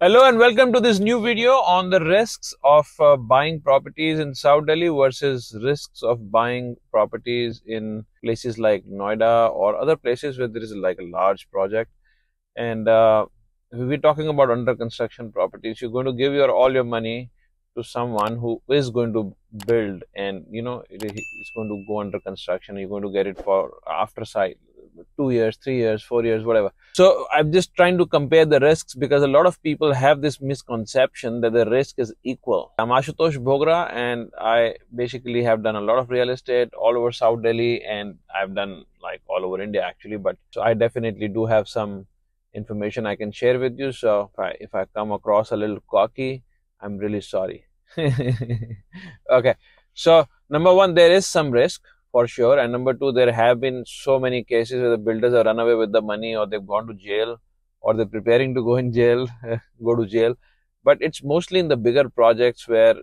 Hello and welcome to this new video on the risks of buying properties in South Delhi versus risks of buying properties in places like Noida or other places where there is like a large project. And we're talking about under construction properties. You're going to give all your money to someone who is going to build, and it's going to go under construction. You're going to get it for after site, 2 years, 3 years, 4 years, whatever. So I'm just trying to compare the risks because a lot of people have this misconception that the risk is equal. I'm Ashutosh Bhogra and I basically have done a lot of real estate all over South Delhi, and I've done like all over India actually, but so I definitely do have some information I can share with you. So if I come across a little cocky, I'm really sorry. Okay, so number one, there is some risk for sure, and number two, there have been so many cases where the builders have run away with the money, or they've gone to jail, or they're preparing to go in jail, go to jail. But it's mostly in the bigger projects where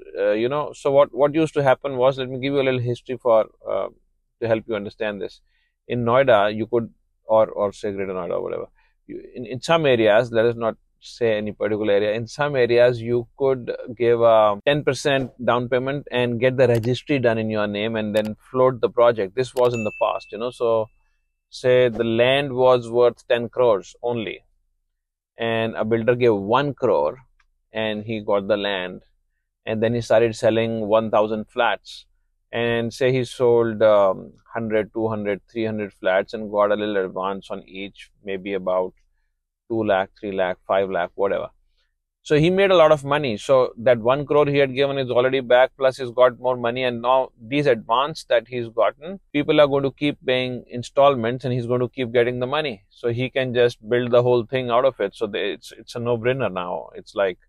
so what used to happen was, let me give you a little history for to help you understand this. In Noida, you could, or say Greater Noida or whatever, in some areas, let us not say any particular area, in some areas you could give a 10% down payment and get the registry done in your name and then float the project. This was in the past, so say the land was worth 10 crores only, and a builder gave 1 crore and he got the land, and then he started selling 1,000 flats, and say he sold 100, 200, 300 flats and got a little advance on each, maybe about 2 lakh, 3 lakh, 5 lakh, whatever. So he made a lot of money. So that 1 crore he had given is already back, plus he's got more money, and now these advance that he's gotten, people are going to keep paying installments and he's going to keep getting the money. So he can just build the whole thing out of it. So it's a no-brainer now. It's like,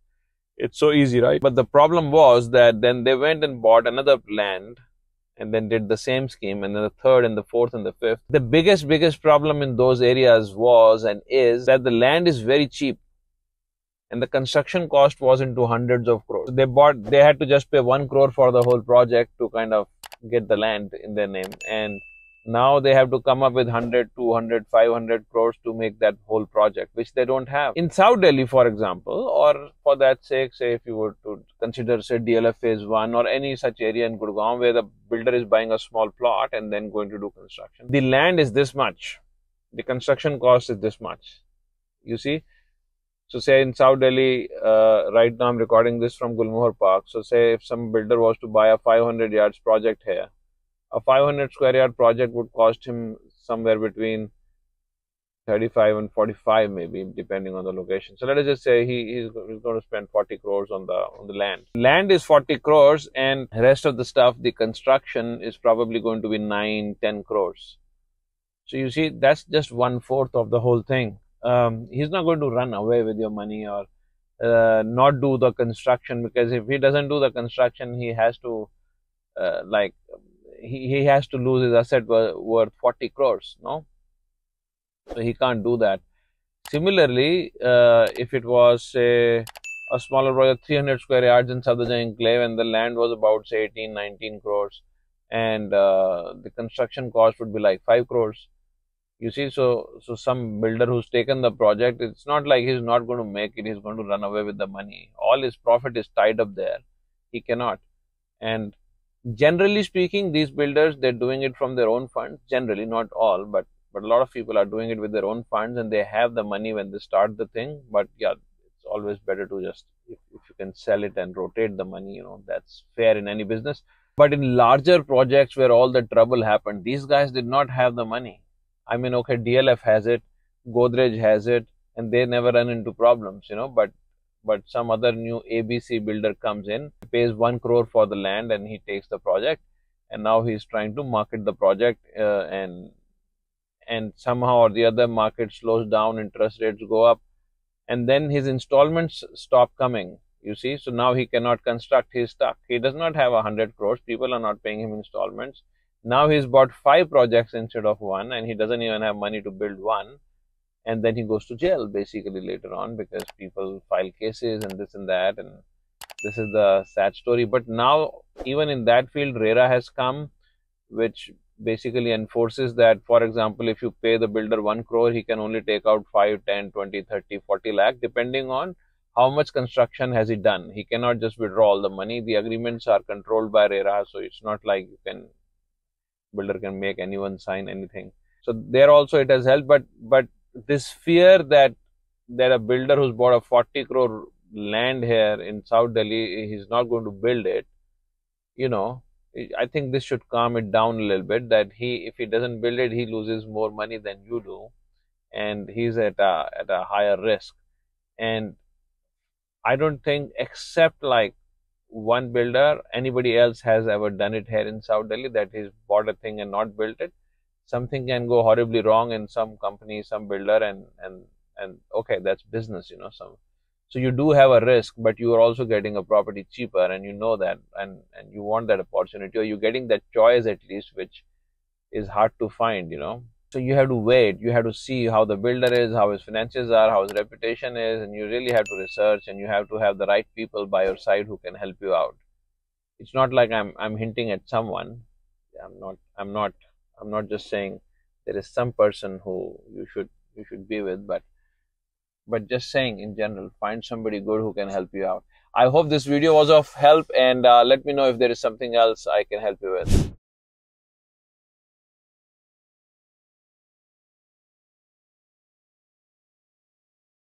it's so easy, right? But the problem was that then they went and bought another land and then did the same scheme, and then the third and the fourth and the fifth. The biggest problem in those areas was and is that the land is very cheap and the construction cost was into hundreds of crores. They had to just pay 1 crore for the whole project to kind of get the land in their name, and now they have to come up with 100, 200, 500 crores to make that whole project, which they don't have. In South Delhi, for example, or for that sake, say if you were to consider, say, DLF Phase 1 or any such area in Gurgaon where the builder is buying a small plot and then going to do construction, the land is this much, the construction cost is this much, you see. So say in South Delhi, right now I'm recording this from Gulmohar Park. So say if some builder was to buy a 500 yards project here, a 500 square yard project would cost him somewhere between 35 and 45 maybe, depending on the location. So let us just say he's going to spend 40 crores on the land. Land is 40 crores and rest of the stuff, the construction, is probably going to be 9, 10 crores. So you see, that's just 1/4 of the whole thing. He's not going to run away with your money or not do the construction, because if he doesn't do the construction, he has to he has to lose his asset worth 40 crores, no? So he can't do that. Similarly, if it was, say, a smaller project, 300 square yards in Safdarjung Enclave, and the land was about, say, 18, 19 crores, and the construction cost would be like 5 crores. You see, so some builder who's taken the project, it's not like he's not going to make it, he's going to run away with the money. All his profit is tied up there. He cannot. And generally speaking, these builders, they're doing it from their own funds. Generally, not all, but a lot of people are doing it with their own funds, and they have the money when they start the thing. But yeah, it's always better to just, if you can sell it and rotate the money, that's fair in any business. But in larger projects where all the trouble happened, these guys did not have the money. I mean, okay, DLF has it, Godrej has it, and they never run into problems, but some other new ABC builder comes in, pays 1 crore for the land, and he takes the project, and now he's trying to market the project, and somehow or the other market slows down, interest rates go up, and then his installments stop coming, you see. So now he cannot construct, he's stuck. He does not have 100 crores, people are not paying him installments. Now he's bought 5 projects instead of 1, and he doesn't even have money to build one. And then he goes to jail basically later on, because people file cases and this and that, and this is the sad story. But now even in that field, RERA has come, which basically enforces that, for example, if you pay the builder 1 crore, he can only take out 5, 10, 20, 30, 40 lakh, depending on How much construction has he done? He cannot just withdraw all the money. The agreements are controlled by RERA, so it's not like builder can make anyone sign anything. So there also it has helped, but this fear that a builder who's bought a 40 crore land here in South Delhi, he's not going to build it. You know, I think this should calm it down a little bit. That if he doesn't build it, he loses more money than you do, and he's at a higher risk. And I don't think, except like one builder, anybody else has ever done it here in South Delhi, that he's bought a thing and not built it. Something can go horribly wrong in some company, some builder, and okay, that's business, you know. So you do have a risk, but you are also getting a property cheaper, and you know that, and you want that opportunity, or you're getting that choice at least, which is hard to find, you know. So you have to wait, you have to see how the builder is, how his finances are, how his reputation is, and you really have to research, and you have to have the right people by your side who can help you out. It's not like I'm hinting at someone. I'm not just saying there is some person who you should be with, but just saying in general, find somebody good who can help you out. I hope this video was of help, and let me know if there is something else I can help you with.